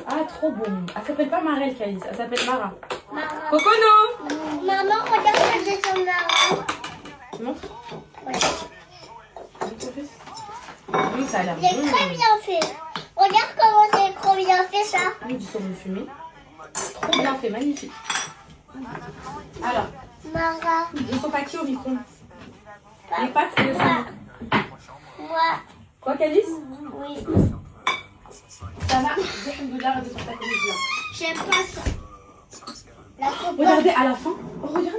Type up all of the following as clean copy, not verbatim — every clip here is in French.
Ah, trop bon. Elle s'appelle pas Marelle, Calice. Elle s'appelle Mara. Maman. Cocono. Maman, regarde le dessin de Mara. Tu montres? Ouais. Ça a l'air C'est bon. très bien fait. Regarde comment c'est trop bien fait ça. Du saumon fumé. Trop bien fait, magnifique. Alors, Mara. ils sont pas qui au micro? Les pâtes et le saumon. Moi. Quoi, Calice? Oui. Ça va? Alhamdoulilah, de ta comédie. J'aime pas ça. La cocotte. Regardez à la fin. Oh, regardez.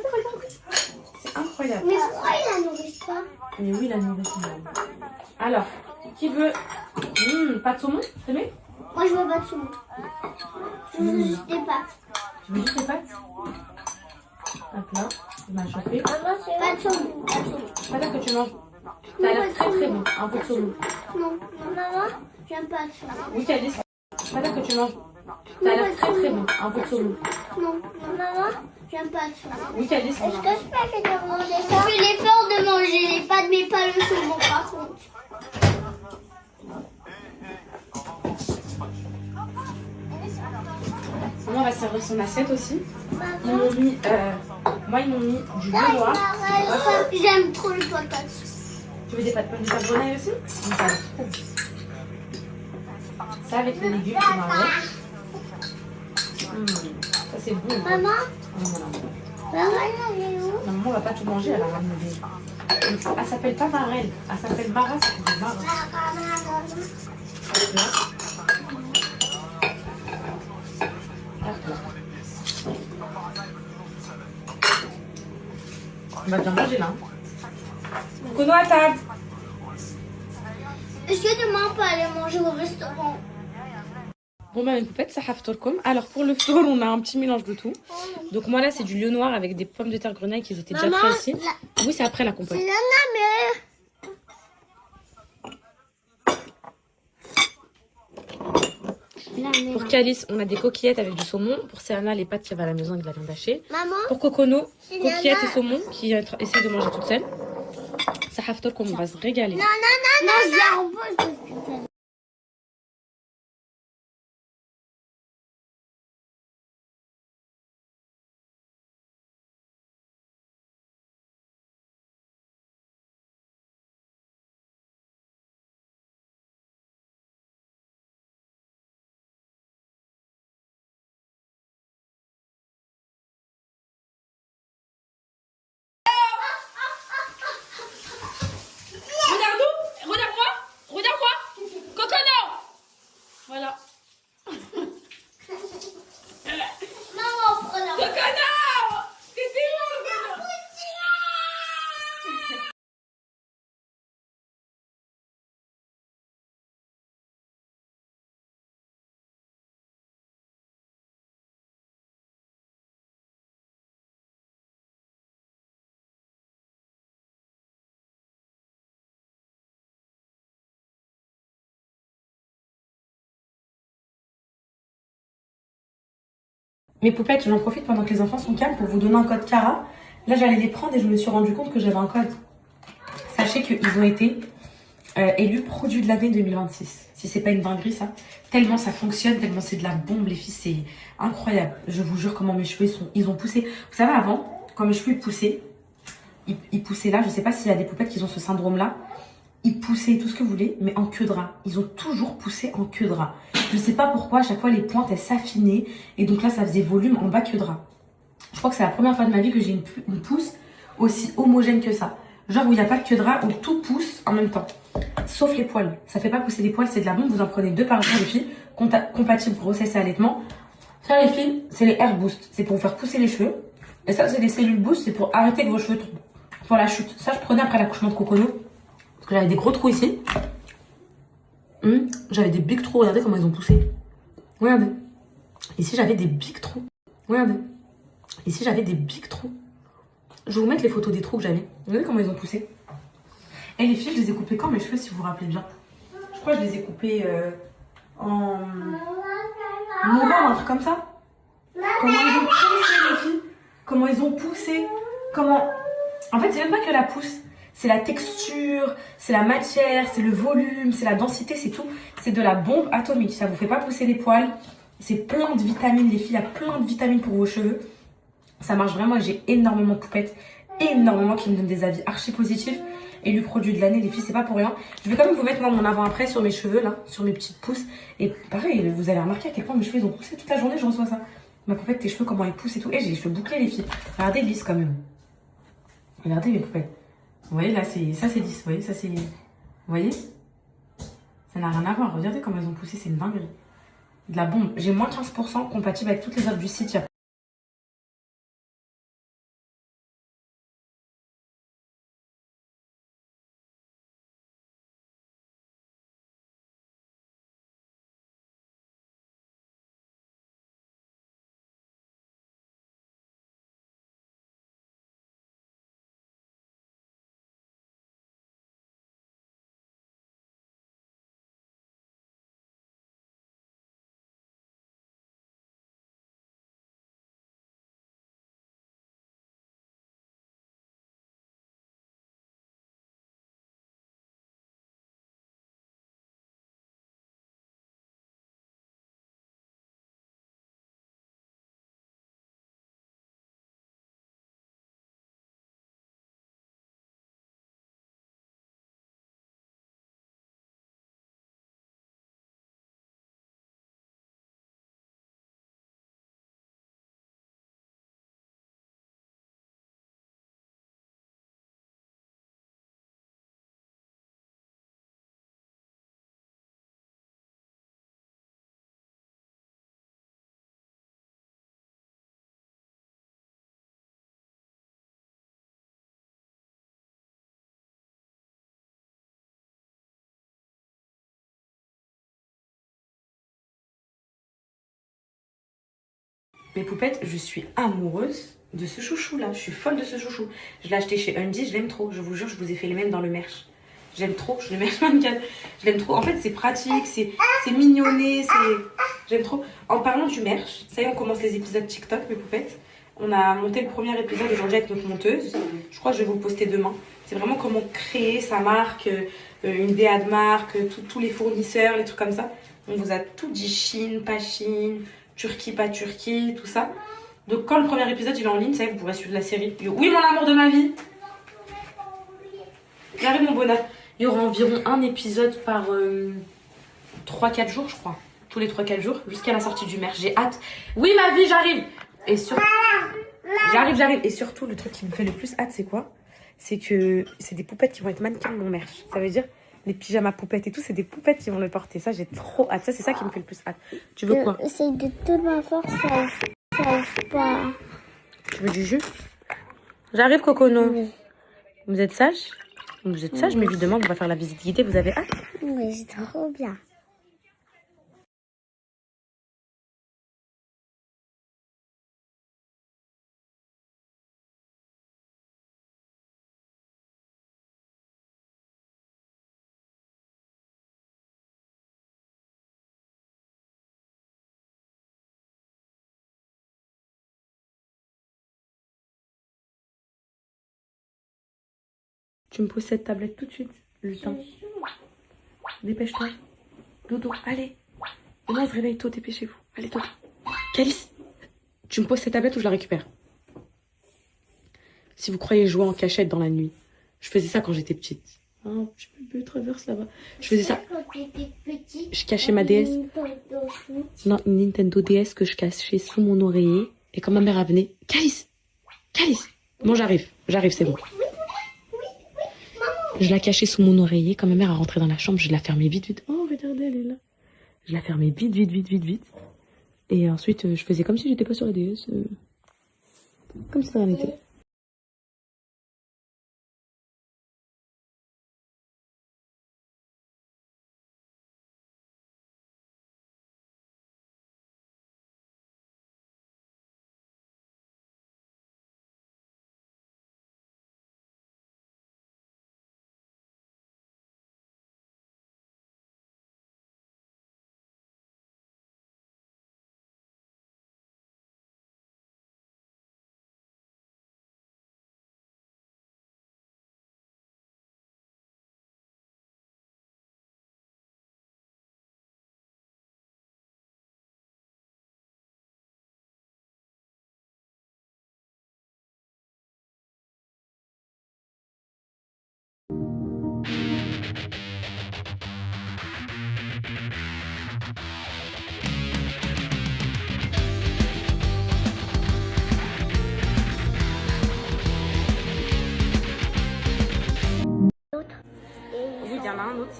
C'est incroyable. Mais pourquoi il la nourrit pas? Mais oui, la nourriture. Alors, qui veut pas de saumon? T'aimais? Moi je veux pas de saumon. Je veux juste des pâtes. Tu veux juste les pâtes? Hop là, il m'a chauffé. Maman, c'est pas de saumon. Pas de saumon. Pas dire que tu manges. Ça a l'air très très bon. Un peu de saumon. Non, maman, j'aime pas de saumon. Oui, Calice. Pas dire que tu manges. Ça a l'air très très bon. Un peu de saumon. Non, maman, j'aime pas de saumon. Oui, Calice. Est-ce que je peux faire de manger ça? Je fais l'effort de manger les pâtes, mais pas le saumon par contre. Maman va servir son assiette aussi. Ils Maman, m'ont mis, moi ils m'ont mis du bleu noir. j'aime trop les patates. Tu veux des pâtes grenaille aussi? Oui, ça a l'air trop bon. Ça avec les légumes qui vont avec. Ça c'est bon. Quoi. Maman, Voilà. maman, elle est où? La maman va pas tout manger, elle a ramené des... Elle s'appelle pas Marelle, elle s'appelle Mara, c'est pour Mara. Hop là. Hop là. On va bien manger là. Cocono à table. Est-ce que demain on peut aller manger au restaurant? Bon bah mes poupettes, ça haftorkom. Alors pour le four, on a un petit mélange de tout. Donc moi là c'est du lieu noir avec des pommes de terre grenaille qui étaient déjà prêtes ici. Oui, c'est après la compote. C'est la mère. Pour Calice, on a des coquillettes avec du saumon. Pour Serena, les pâtes qui va à la maison avec de la viande hachée. Maman, Pour Cocono, c'est coquillettes Nana. et saumon qui essaie de manger toute seule. Ça haftorkom, on va se régaler. non, je la repose parce que Regarde-moi, Cocono. Voilà. maman, prends la Cocono, c'était où, Cocono? Mes poupettes, j'en profite pendant que les enfants sont calmes pour vous donner un code Cara. Là, j'allais les prendre et je me suis rendu compte que j'avais un code. Sachez qu'ils ont été élus produits de l'année 2026. Si c'est pas une dinguerie, ça. Tellement ça fonctionne, tellement c'est de la bombe, les filles, c'est incroyable. Je vous jure comment mes cheveux ils ont poussé. Vous savez, avant, quand mes cheveux ils poussaient là, je sais pas s'il y a des poupettes qui ont ce syndrome-là. Ils poussaient tout ce que vous voulez, mais en queue de rat. Ils ont toujours poussé en queue de rat. Je sais pas pourquoi, à chaque fois les pointes elles s'affinaient. Et donc là, ça faisait volume en bas queue de rat. Je crois que c'est la première fois de ma vie que j'ai une pousse aussi homogène que ça. Genre où il n'y a pas de queue de rat, où tout pousse en même temps. Sauf les poils. Ça fait pas pousser les poils, c'est de la bombe. Vous en prenez 2 par jour, les filles. Compatibles grossesse et allaitement. Ça, les filles, c'est les Air Boost. C'est pour vous faire pousser les cheveux. Et ça, c'est des cellules Boost. C'est pour arrêter que vos cheveux tombent. Pour la chute. Ça, je prenais après l'accouchement de Cocono. Parce que j'avais des gros trous ici. J'avais des big trous. Regardez comment ils ont poussé. Regardez. Ici, j'avais des big trous. Regardez. Ici, j'avais des big trous. Je vais vous mettre les photos des trous que j'avais. Regardez comment ils ont poussé. Et les filles, je les ai coupés quand mes cheveux, si vous vous rappelez bien. Je crois que je les ai coupés en novembre, un truc comme ça. Comment ils ont poussé, les filles. Comment ils ont poussé. Comment... En fait, c'est même pas que la pousse. C'est la texture, c'est la matière, c'est le volume, c'est la densité, c'est tout. C'est de la bombe atomique. Ça vous fait pas pousser les poils. C'est plein de vitamines, les filles. Il y a plein de vitamines pour vos cheveux. Ça marche vraiment. J'ai énormément de poupettes, énormément qui me donnent des avis archi positifs. Élu produit de l'année, les filles, c'est pas pour rien. Je vais quand même vous mettre moi mon avant-après sur mes cheveux là, sur mes petites pousses. Et pareil, vous avez remarqué à quel point mes cheveux ils ont poussé toute la journée, je reçois ça. Ma poupette, tes cheveux, comment ils poussent et tout. Et j'ai les cheveux bouclés, les filles. Regardez, lisse quand même. Regardez mes poupettes. Vous voyez là, ça c'est lisse. Vous voyez, ça c'est. Vous voyez? Ça n'a rien à voir. Regardez comment elles ont poussé, c'est une dinguerie. De la bombe. J'ai moins 15% compatible avec toutes les offres du site. Mes poupettes, je suis amoureuse de ce chouchou là. Je suis folle de ce chouchou. Je l'ai acheté chez Undy, je l'aime trop. Je vous jure, je vous ai fait les mêmes dans le merch. J'aime trop, je le merch 24. Je l'aime trop. En fait, c'est pratique, c'est mignonné, j'aime trop. En parlant du merch, ça y est, on commence les épisodes TikTok, mes poupettes. On a monté le premier épisode aujourd'hui avec notre monteuse. Je crois que je vais vous le poster demain. C'est vraiment comment créer sa marque, une DA de marque, tous les fournisseurs, les trucs comme ça. On vous a tout dit, Chine, pas Chine, Turquie, pas Turquie, tout ça. Donc quand le premier épisode il est en ligne, ça y est, vous pourrez suivre la série. Oui, mon amour de ma vie. J'arrive, mon bonheur. Il y aura environ un épisode par 3-4 jours, je crois. Tous les 3-4 jours, jusqu'à la sortie du merch. J'ai hâte. Oui, ma vie, j'arrive. Et j'arrive. Et surtout, le truc qui me fait le plus hâte, c'est quoi? C'est que c'est des poupettes qui vont être mannequins de mon merch. Ça veut dire les pyjamas poupettes et tout, c'est des poupettes qui vont le porter. Ça, j'ai trop hâte. Ça, c'est ça qui me fait le plus hâte. Tu veux quoi? C'est de toute ma force, ça arrive pas. Tu veux du jus? J'arrive, Cocono. Oui. Vous êtes sage? Vous êtes sage, mais évidemment, on va faire la visite guidée. Vous avez hâte? Oui, c'est trop bien. Tu me poses cette tablette tout de suite. Le temps. Dépêche-toi. Dodo, allez. Demain, on se réveille tôt, dépêchez-vous. Allez, Dodo. Calice, tu me poses cette tablette ou je la récupère? Si vous croyez jouer en cachette dans la nuit, je faisais ça quand j'étais petite. Oh, petit bébé traverse là-bas. Je faisais ça. Quand t'étais petite, Je cachais ma DS. Non, une Nintendo DS que je cachais sous mon oreiller. Et quand ma mère elle venait, Calice, Calice. Bon, j'arrive, c'est bon. Je la cachais sous mon oreiller. Quand ma mère a rentré dans la chambre, je la fermais vite, vite. Oh, regardez, elle est là. Je la fermais vite, vite, vite, vite, vite. Et ensuite, je faisais comme si j'étais pas sur la DS. Comme si ça rien n'était.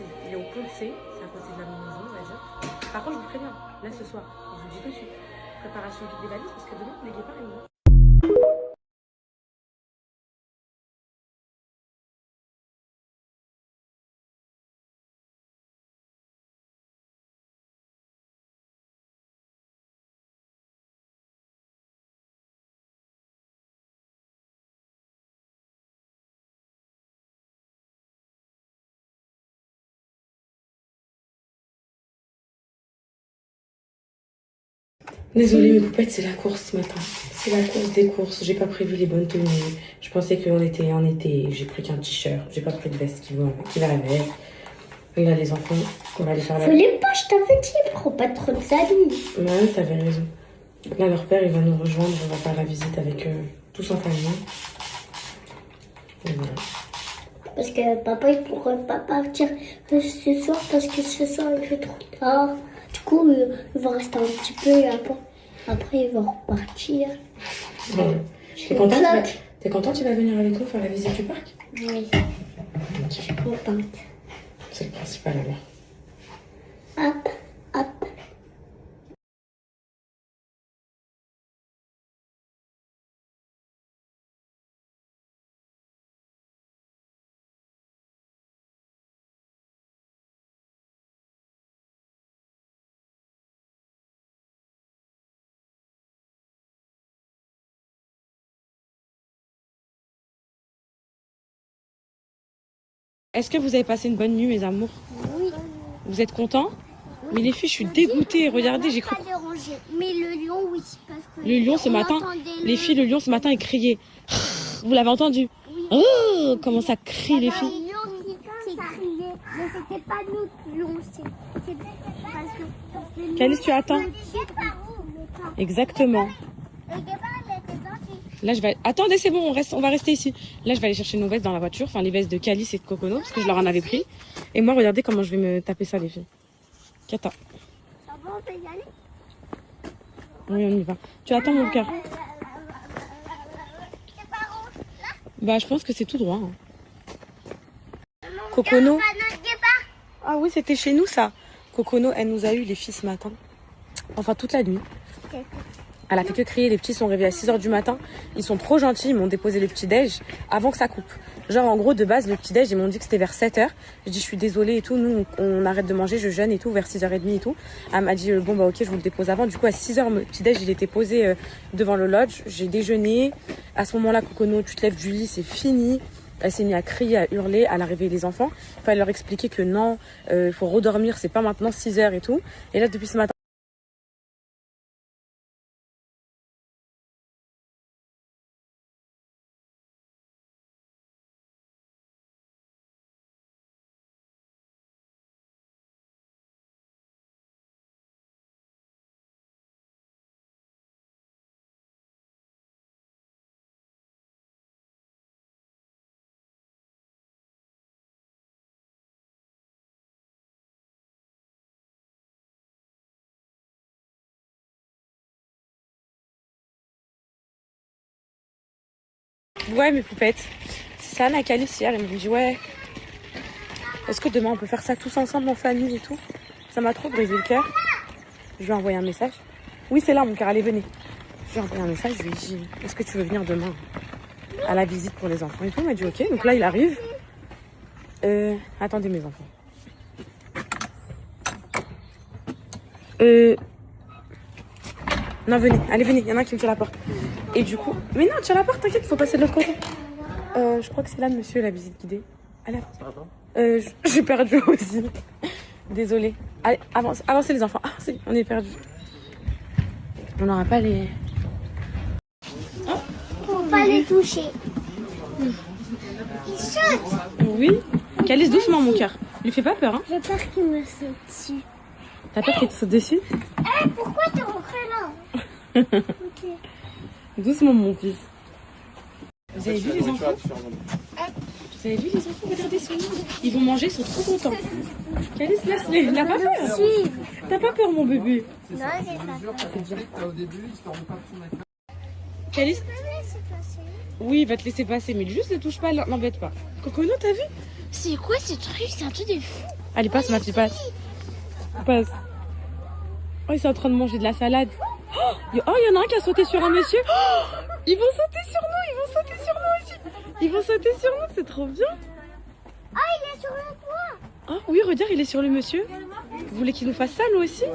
il est au pont C, c'est à côté de la maison, on va dire. Par contre, je vous préviens, là ce soir, je vous dis tout de suite, préparation vide des valises parce que demain, les guépards, ils vont. Désolée mes poupettes, c'est la course ce matin. C'est la course des courses. J'ai pas prévu les bonnes tenues. Je pensais qu'on était en été. J'ai pris qu'un t-shirt. J'ai pas pris de veste qui va avec. Et là les enfants, on va aller faire la... Faut les poches, t'avais dit, prends pas trop de salade. Ouais, t'avais raison. Là leur père il va nous rejoindre. On va faire la visite avec tous en famille. Et voilà. Parce que papa il pourrait pas partir ce soir parce que ce soir il fait trop tard. Du coup il va rester un petit peu et après il va repartir. Ouais. T'es content tu vas venir avec nous faire la visite du parc? Oui. Ok. Je suis contente. C'est le principal alors. Hop, hop. Est-ce que vous avez passé une bonne nuit mes amours? Oui. Vous êtes contents? Mais les filles, je suis dégoûtée. Regardez, j'ai cru. Mais le lion, oui. Parce que Le lion ce matin, les filles, le lion ce matin, il criait. Vous l'avez entendu? Oui. Oh, comment ça crie les filles? Le lion qui criait. Mais c'était pas nous qui l'ont. C'est parce que. Calice, tu attends? Exactement. Là, je vais. Attendez, c'est bon, on va rester ici. Là, je vais aller chercher nos vestes dans la voiture, enfin les vestes de Calice et de Cocono, parce que je leur en avais pris. Et moi, regardez comment je vais me taper ça, les filles. Kata. Ça va, on peut y aller? Oui, on y va. Tu attends, mon cœur? C'est par où? Là? Bah, je pense que c'est tout droit. Hein. Cocono. Ah oui, c'était chez nous, ça. Cocono, elle nous a eu les filles ce matin. Enfin, toute la nuit. Elle a fait que crier, les petits sont réveillés à 6h du matin. Ils sont trop gentils, ils m'ont déposé le petit-déj avant que ça coupe. Genre en gros de base le petit-déj, ils m'ont dit que c'était vers 7h. Je dis je suis désolée et tout, nous on arrête de manger, je jeûne et tout, vers 6h30 et tout. Elle m'a dit bon bah ok je vous le dépose avant. Du coup à 6h le petit-déj il était posé devant le lodge. J'ai déjeuné. À ce moment-là Cocono tu te lèves du lit, c'est fini. Elle s'est mise à crier, à hurler, elle a réveillé les enfants. Il fallait leur expliquer que non, il faut redormir, c'est pas maintenant 6h et tout. Et là depuis ce matin. Ouais mes poupettes, c'est ça Anna Calice hier, elle m'a dit ouais, est-ce que demain on peut faire ça tous ensemble en famille et tout? Ça m'a trop brisé le cœur. Je lui ai envoyé un message. Oui c'est là mon cœur, allez venez. Je lui ai envoyé un message, je lui ai dit est-ce que tu veux venir demain à la visite pour les enfants et tout? Il m'a dit ok, donc là il arrive. Attendez mes enfants. Non venez, allez venez, il y en a un qui me tire la porte. Et du coup, mais non tire la porte, t'inquiète, il faut passer de l'autre côté. Je crois que c'est là monsieur la visite guidée. Allez, j'ai perdu aussi. Désolée. Allez, avancez les enfants. Ah, on est perdus. On n'aura pas les... Faut pas les toucher. Ils sautent. Oui. Calice doucement mon cœur. Lui fais pas peur hein. J'ai peur qu'il me saute dessus. T'as peur qu'il te saute dessus? Pourquoi t'es rentré là? Okay. Doucement mon fils. Vous avez vu les enfants? Vous avez vu les enfants? Regardez son monde. Ils vont manger, ils sont trop contents. Calice, laisse-les. T'as pas peur? T'as pas peur mon bébé? Non, j'ai pas peur. Calice? Oui, il va te laisser passer, mais juste ne touche pas, n'embête pas. Cocono, t'as vu? C'est quoi ce truc? C'est un truc de fou. Allez, passe ma petite passe. Passe. Oh, ils sont en train de manger de la salade. Oh, il y en a un qui a sauté sur un monsieur. Oh, ils vont sauter sur nous, ils vont sauter sur nous aussi. Ils vont sauter sur nous, c'est trop bien. Ah, il est sur le toit. Ah oui, regarde, il est sur le monsieur. Vous voulez qu'il nous fasse ça, nous aussi?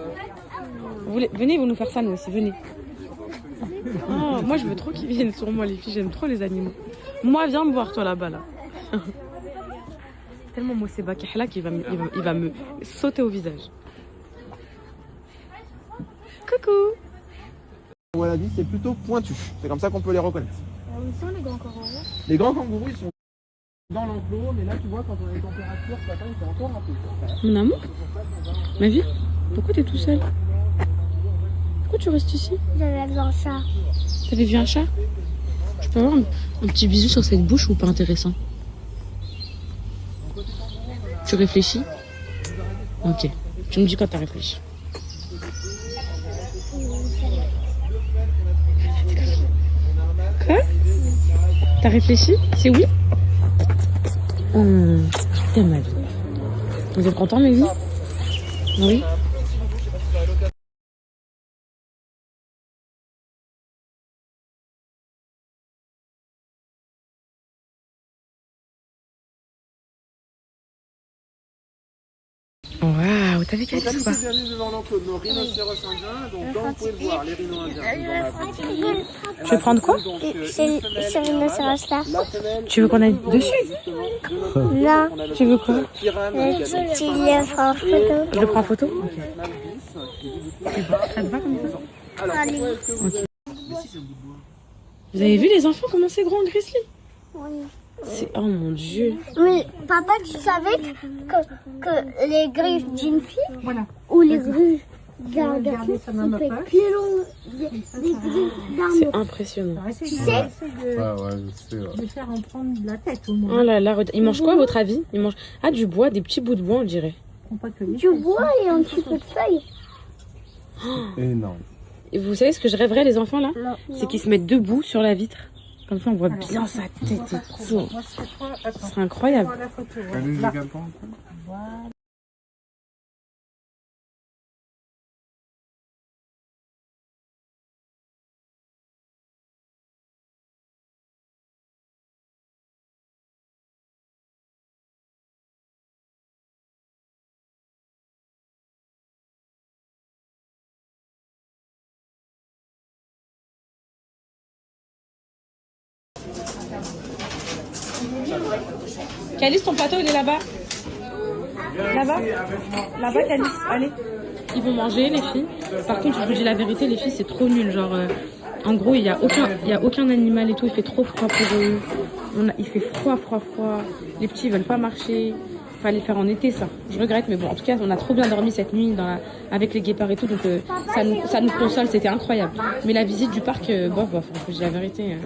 Venez, ils vont nous faire ça, nous aussi, venez. Oh, moi, je veux trop qu'ils viennent sur moi, les filles. J'aime trop les animaux. Moi, viens me voir, toi, là-bas, là. Tellement moi, c'est Bakahla qu'il il va me sauter au visage. Coucou. On a dit c'est plutôt pointu. C'est comme ça qu'on peut les reconnaître. Où sont les grands kangourous? Les grands kangourous, ils sont dans l'enclos, mais là, tu vois, quand on a les températures, ce matin, il fait encore un peu. Mon amour, ma vie, pourquoi t'es tout seul? Pourquoi tu restes ici? J'avais vu un chat. T'avais vu un chat? Je peux avoir un petit bisou sur cette bouche ou pas intéressant? Tu réfléchis? Ok. Tu me dis quand t'as réfléchi. Quoi? T'as réfléchi? C'est oui? Je t'aime ma vie. Vous êtes content, mes vies? Oui. Waouh, t'as vu qu'elle Donc, est là, pas? nous sommes venus devant l'enclos de nos rhinocéros indiens. Donc, là, vous pouvez le voir, les rhinos indiens. Ils ont la petite fille. Tu veux prendre quoi? Donc, C'est rhinocéros-là. la femelle, Tu veux qu'on aille dessus? Là, Tu veux quoi? Kiran, le petit lièvre en photo. Je le prends en photo? Ok. Malvis. Ça te va comme ça? Alors, Allez. pourquoi est-ce que vous... Vous avez vu les enfants comment c'est grand, Grizzly? Oui. Oh mon dieu. Oui, papa, tu savais que les griffes d'une fille, Voilà. ou les griffes d'un garçon, ça peut être plus long des griffes d'un C'est autre. impressionnant. Tu sais, Ouais, ouais, je sais. Ouais. de faire en prendre de la tête au moins. Oh là là, ils mangent quoi à votre avis? Ils mangent du bois, des petits bouts de bois, on dirait. Prends pas que les du fesses. bois et un petit peu de feuilles. Énorme. Et vous savez ce que je rêverais les enfants là? Non. C'est qu'ils se mettent debout sur la vitre. Comme ça on voit bien sa tête et tout. Moi, je fais quoi? Ce Attends, serait incroyable. prends la photo. Ouais. Allez, je Là. regarde pas. Voilà. Calice, ton plateau il est là-bas. Là-bas? Là-bas, Calice, allez. Ils vont manger, les filles. Par contre, je vous dis la vérité, les filles, c'est trop nul. Genre, en gros, il y a aucun animal et tout. Il fait trop froid pour eux. Il fait froid. Les petits, ils veulent pas marcher. Fallait faire en été, ça. Je regrette, mais bon, en tout cas, on a trop bien dormi cette nuit avec les guépards et tout. Donc, ça nous console, c'était incroyable. Mais la visite du parc, bof, faut que je dise la vérité.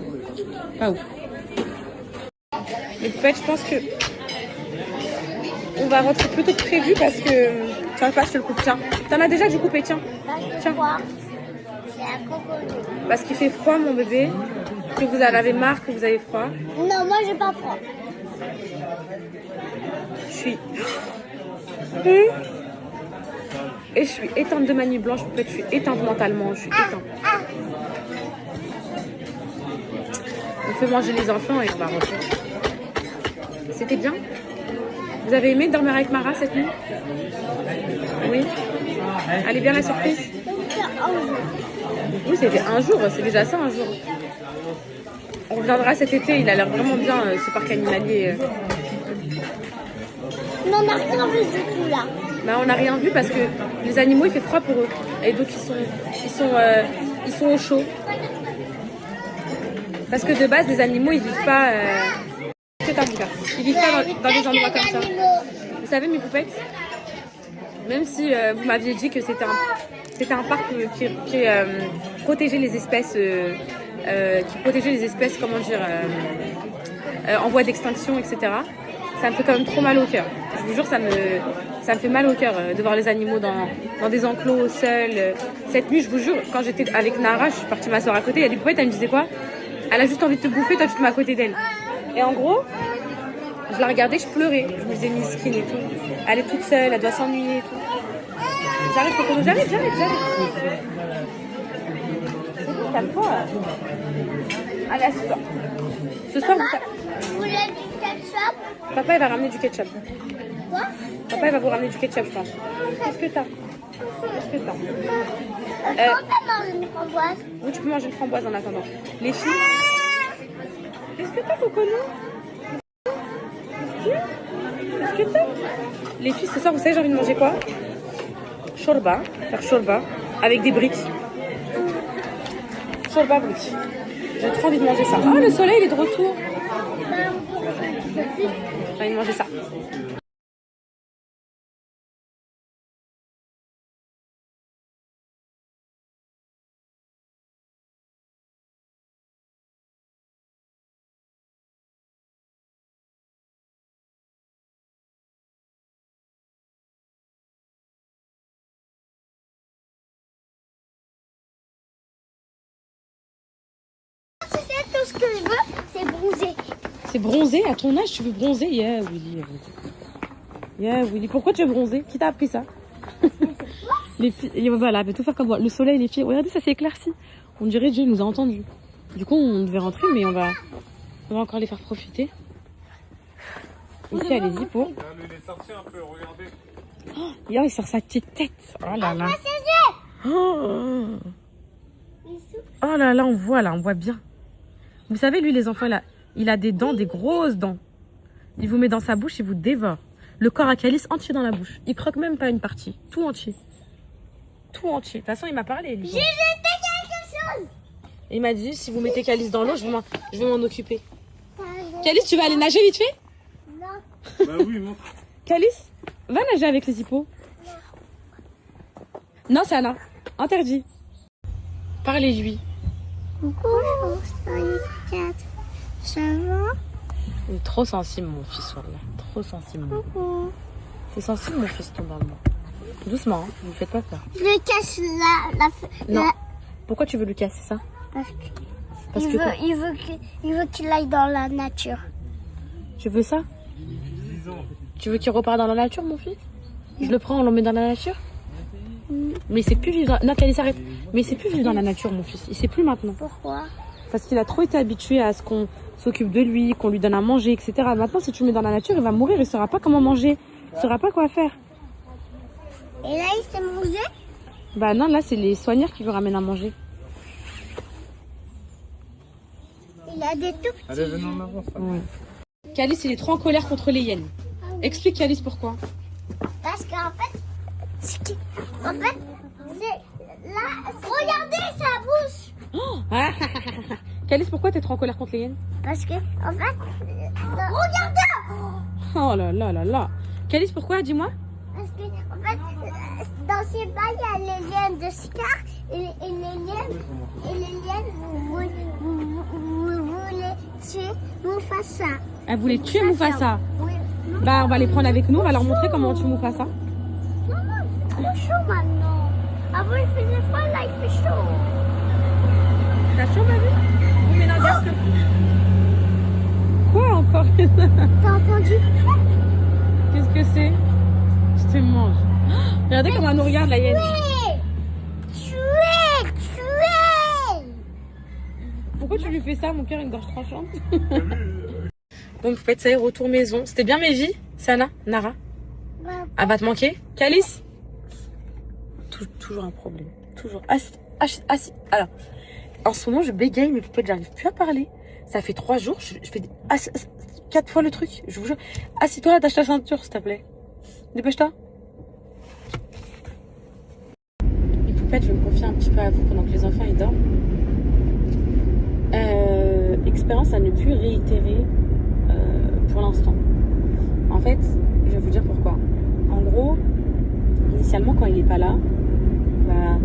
Pas ouf. Les poupettes, je pense que on va rentrer plus tôt que prévu parce que tiens pas, je te le coupe, tiens. T'en as déjà du coupé, tiens. Tiens. C'est un cocon. Parce qu'il fait froid, mon bébé, que vous en avez marre, que vous avez froid. Non, moi j'ai pas froid. Je suis et je suis éteinte de ma nuit blanche, poupette. Je suis éteinte mentalement, je suis éteinte. On fait manger les enfants et on va rentrer. C'était bien? Vous avez aimé dormir avec Mara cette nuit? Oui. Elle est bien la surprise? Oui, c'était un jour, c'est déjà ça un jour. On reviendra cet été, il a l'air vraiment bien ce parc animalier. Mais on n'a rien vu du tout là. Bah, on n'a rien vu parce que les animaux il fait froid pour eux. Et donc ils sont au chaud. Parce que de base les animaux ils vivent pas. C'est un bouquin. Ils vivent pas dans des endroits comme ça. Vous savez mes poupettes, même si vous m'aviez dit que c'était un parc qui protégeait les espèces, comment dire, en voie d'extinction, etc. Ça me fait quand même trop mal au cœur. Je vous jure, ça me fait mal au cœur de voir les animaux dans des enclos seuls. Cette nuit, je vous jure, quand j'étais avec Nara, je suis partie m'asseoir à côté, il y a des poupettes, elle me disait quoi? Elle a juste envie de te bouffer, toi tu te mets à côté d'elle. Et en gros, Je la regardais, je pleurais. Je me disais misquine et tout. Elle est toute seule, elle doit s'ennuyer et tout. J'arrive, Coco, j'arrive. C'est bon, calme-toi. Allez, assieds-toi. Ce soir, Vous voulez du ketchup? papa, il va ramener du ketchup. Quoi? Papa, il va vous ramener du ketchup, je pense. Qu'est-ce que t'as? Quand on mange une framboise? Oui, tu peux manger une framboise en attendant. Les filles, qu'est-ce que t'as, Coco? Qu'est-ce que t'as? Les filles, ce soir, vous savez, j'ai envie de manger quoi? Shorba, faire shorba avec des briques. Shorba briques. J'ai trop envie de manger ça. Ah, le soleil, il est de retour. J'ai envie de manger ça. C'est tout ce que je veux, c'est bronzer. C'est bronzer? À ton âge, tu veux bronzer? Yeah, Willy. Yeah, Willy. Pourquoi tu veux bronzer? Qui t'a appris ça? Les filles, voilà, elle veut tout faire comme moi. Le soleil, les filles, regardez, ça s'est éclairci. On dirait que Dieu nous a entendus. Du coup, on devait rentrer, mais on va encore les faire profiter. Ici, il y a les hippos. Il est sorti un peu, regardez. Oh, il sort sa petite tête. Oh là là. Oh là là, on voit bien. Vous savez, lui, les enfants, il a des dents, des grosses dents. Il vous met dans sa bouche, il vous dévore. Le corps à Calice entier dans la bouche. Il croque même pas une partie. Tout entier. Tout entier. De toute façon, il m'a parlé. Lui. J'ai jeté quelque chose. Il m'a dit, si vous mettez Calice dans l'eau, je vais m'en occuper. Calice, tu vas aller nager vite fait? Non. Bah oui, montre. Calice, va nager avec les hippos. Non, c'est Anna. Interdit. Parlez-lui. Bonjour, ça va? Il est trop sensible, mon fils, voilà. Trop sensible. C'est sensible, mon fils, ton maman. Doucement, hein. Ne lui faites pas peur. Je le cache Non. Pourquoi tu veux lui casser ça? Parce que il veut qu'il aille dans la nature. Tu veux ça? Tu veux qu'il reparte dans la nature, mon fils? Je le prends, on le met dans la nature? Mais il sait plus vivre dans... Non, Calice, arrête. Mais il sait plus vivre dans la nature, mon fils. Il sait plus maintenant. Pourquoi? Parce qu'il a trop été habitué à ce qu'on s'occupe de lui, qu'on lui donne à manger, etc. Maintenant, si tu le mets dans la nature, il va mourir, il saura pas comment manger. Il saura pas quoi faire. Et là, il s'est mangé? Bah non, là, c'est les soigneurs qui lui ramènent à manger. Il a des tout petits. Allez, venez en avant, ça. Ouais. Calice, il est trop en colère contre les hyènes. Explique, Calice, pourquoi. Parce qu'en fait, c'est là, regardez sa bouche. Calice, pourquoi t'es trop en colère contre les hyènes? Parce que, en fait, regardez. Oh là là là là. Calice, pourquoi? Dis-moi. Parce que, en fait, dans ces bas, il y a les liens de Scar et les liens, vous voulez tuer Mufasa. Elle voulait tuer Mufasa. Oui. Bah, on va les prendre avec nous, on va leur montrer comment on tue Mufasa. Non, c'est trop chaud maintenant. Avant, il faisait froid, là, il fait chaud. T'as chaud, ma vie? Vous mélangez Quoi encore? T'as entendu? Qu'est-ce que c'est? Je te mange. Regardez comment elle nous regarde, la hyène. Tuer. Pourquoi tu lui fais ça? Mon cœur a une gorge tranchante. Bon, peut-être ça y est, retour maison. C'était bien mes vies, Sana, Nara. Elle va te manquer? Calice? Toujours un problème. Toujours. Assis. Alors, en ce moment, je bégaye, mais peut-être j'arrive plus à parler. Ça fait 3 jours, je fais 4 fois le truc. Je vous jure. Assis-toi là, attache ta ceinture, s'il te plaît. Dépêche-toi. Les poupettes, je vais me confier un petit peu à vous pendant que les enfants ils dorment. Expérience à ne plus réitérer pour l'instant. En fait, je vais vous dire pourquoi. En gros, initialement, quand il n'est pas là, bah,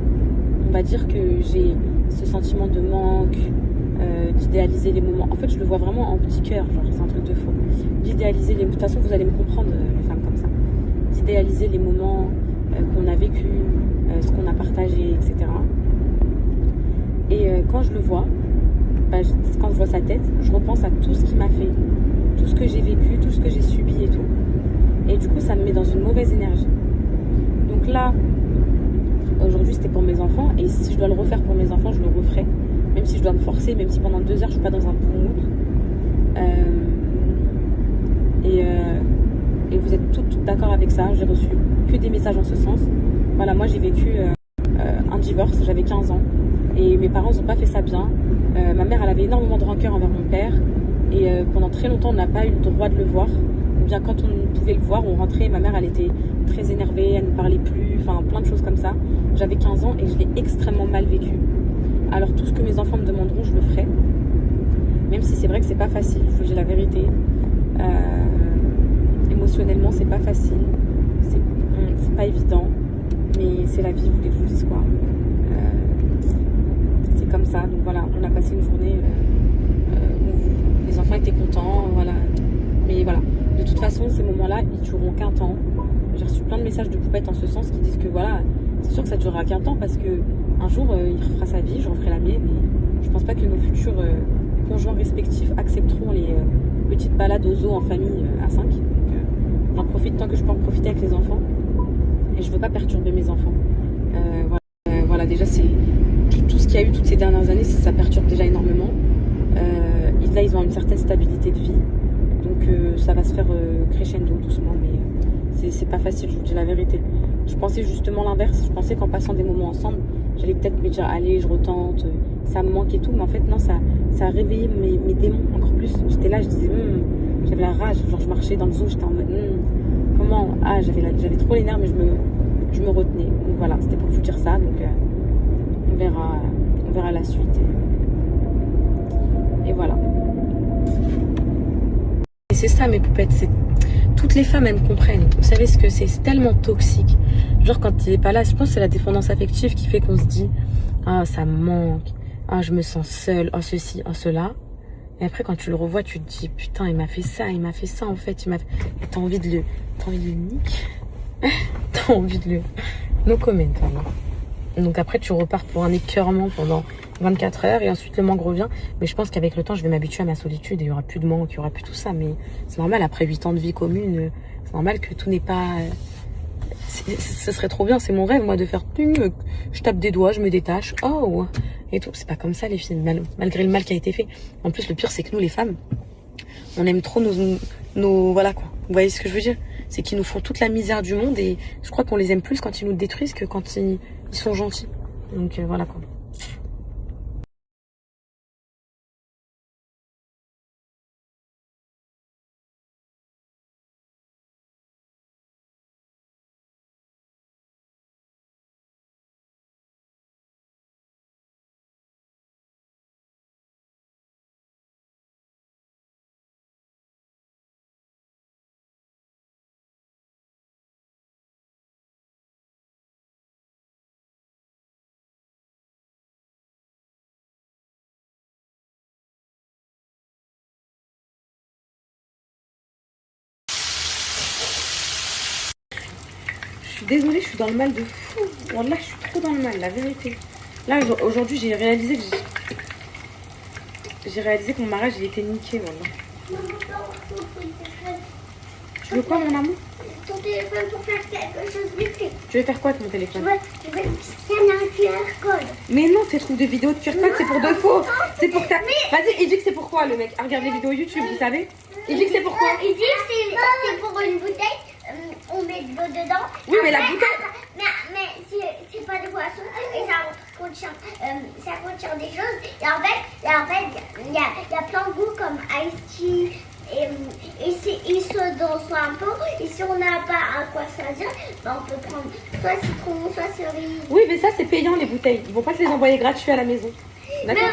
on va dire que j'ai ce sentiment de manque, d'idéaliser les moments. En fait, je le vois vraiment en petit cœur, genre c'est un truc de faux. D'idéaliser les... De toute façon, vous allez me comprendre, les femmes comme ça. D'idéaliser les moments qu'on a vécu, ce qu'on a partagé, etc. Et quand je le vois, bah, quand je vois sa tête, je repense à tout ce qu'il m'a fait, tout tout ce que j'ai vécu, tout ce que j'ai subi et tout. Et du coup, ça me met dans une mauvaise énergie. Donc là, aujourd'hui, c'était pour mes enfants. Et si je dois le refaire pour mes enfants, je le referai. Même si je dois me forcer, même si pendant 2 heures, je suis pas dans un bon mood. Et vous êtes toutes d'accord avec ça. J'ai reçu que des messages en ce sens. Voilà, moi, j'ai vécu un divorce. J'avais 15 ans. Et mes parents n'ont pas fait ça bien. Ma mère, elle avait énormément de rancœur envers mon père. Et pendant très longtemps, on n'a pas eu le droit de le voir. Ou bien quand on pouvait le voir, on rentrait. Ma mère, elle était très énervée, elle ne parlait plus. Enfin, plein de choses comme ça. J'avais 15 ans et je l'ai extrêmement mal vécu. Alors, tout ce que mes enfants me demanderont, je le ferai. Même si c'est vrai que c'est pas facile, il faut que j'ai la vérité. Émotionnellement, c'est pas facile. C'est pas évident. Mais c'est la vie, vous voulez que je vous dise quoi. C'est comme ça. Donc voilà, on a passé une journée où les enfants étaient contents. Voilà. Mais voilà, de toute façon, ces moments-là, ils dureront qu'un temps. J'ai reçu plein de messages de poupettes en ce sens qui disent que voilà, c'est sûr que ça durera qu'un temps parce que un jour, il refera sa vie, je referai la mienne. Et je pense pas que nos futurs conjoints respectifs accepteront les petites balades aux zoo en famille à 5. Donc j'en profite tant que je peux en profiter avec les enfants. Et je veux pas perturber mes enfants. Voilà, déjà, c'est tout ce qu'il y a eu toutes ces dernières années, ça perturbe déjà énormément. Là, ils ont une certaine stabilité de vie. Donc ça va se faire crescendo doucement. Mais c'est pas facile, je vous dis la vérité. Je pensais justement l'inverse. Je pensais qu'en passant des moments ensemble, j'allais peut-être me dire allez, je retente, ça me manque et tout. Mais en fait, non, ça a réveillé mes démons encore plus. J'étais là, je disais, j'avais la rage. Genre, je marchais dans le zoo, j'étais en mode, comment. Ah, j'avais trop les nerfs, mais je me retenais. Donc voilà, c'était pour vous dire ça. Donc on verra la suite. Et voilà. Et c'est ça, mes poupettes. Toutes les femmes, elles me comprennent. Vous savez ce que c'est? C'est tellement toxique. Genre, quand il est pas là, je pense que c'est la dépendance affective qui fait qu'on se dit ah, ça me manque. Ah, je me sens seule. Oh, ceci, oh, cela. Et après, quand tu le revois, tu te dis putain, il m'a fait ça en fait. Et t'as envie de le niquer. T'as envie de le. No comment, vraiment. Donc après, tu repars pour un écœurement pendant 24 heures et ensuite le manque revient. Mais je pense qu'avec le temps, je vais m'habituer à ma solitude et il n'y aura plus de manque, il n'y aura plus tout ça. Mais c'est normal, après 8 ans de vie commune, c'est normal que tout n'est pas... Ce serait trop bien, c'est mon rêve, moi, de faire... Je tape des doigts, je me détache, oh et tout. C'est pas comme ça, les filles, malgré le mal qui a été fait. En plus, le pire, c'est que nous, les femmes, on aime trop nos... Voilà, quoi. Vous voyez ce que je veux dire? C'est qu'ils nous font toute la misère du monde et je crois qu'on les aime plus quand ils nous détruisent que quand ils sont gentils. Donc, voilà, quoi. Je suis désolée, je suis dans le mal de fou. Bon, là, je suis trop dans le mal, la vérité. Là, aujourd'hui, j'ai réalisé que mon mariage, il était niqué, voilà. Tu veux quoi, mon amour? Ton téléphone pour faire quelque chose de plus. Tu veux faire quoi avec mon téléphone? Je veux scanner un QR code. Mais non, tes trucs de vidéos de QR code, c'est pour de faux. C'est pour ta... Vas-y, il dit que c'est pourquoi, le mec. Regarde les vidéos YouTube, vous savez? Il dit que c'est pourquoi? Il dit que c'est pour une bouteille. On met de l'eau dedans. Oui, mais la bouteille... Mais c'est pas de boisson et ça contient des choses. Et en fait, il y a plein de goûts comme Ice Tea. Et ils sont dans un pot. Et si on n'a pas à quoi choisir, ben on peut prendre soit citron, soit cerise. Oui, mais ça, c'est payant, les bouteilles. Ils vont pas te les envoyer gratuits à la maison. D'accord?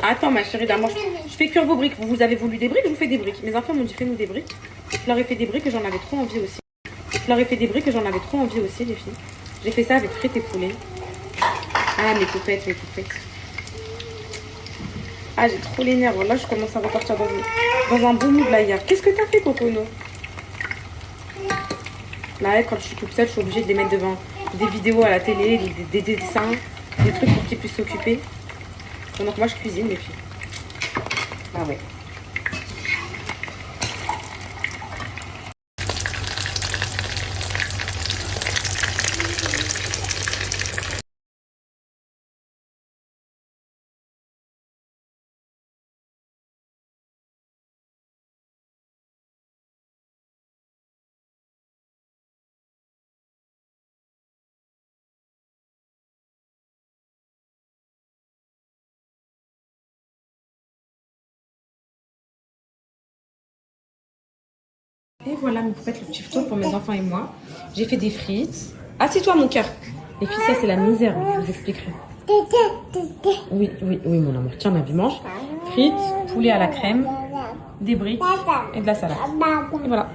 Attends, ma chérie, moi, je fais cuire vos briques. Vous avez voulu des briques, je vous fais des briques. Mes enfants m'ont dit, fais-nous des briques. Je leur ai fait des briques et j'en avais trop envie aussi. Les filles. J'ai fait ça avec frites et poulet. Ah, mes poupettes. Ah, j'ai trop les nerfs. Là, je commence à repartir dans un bon mood, là, hier. Qu'est-ce que t'as fait, Cocono? Là, quand je suis toute seule, je suis obligée de les mettre devant des vidéos à la télé, des dessins, des trucs pour qu'ils puissent s'occuper. Donc, moi, je cuisine, les filles. Ah ouais. Et voilà mes poupettes, le petit photo pour mes enfants et moi. J'ai fait des frites. Assieds-toi mon cœur. Les filles, ça c'est la misère, je vous expliquerai. Oui, mon amour. Tiens, ma vie, mange. Frites, poulet à la crème, des briques et de la salade. Et voilà.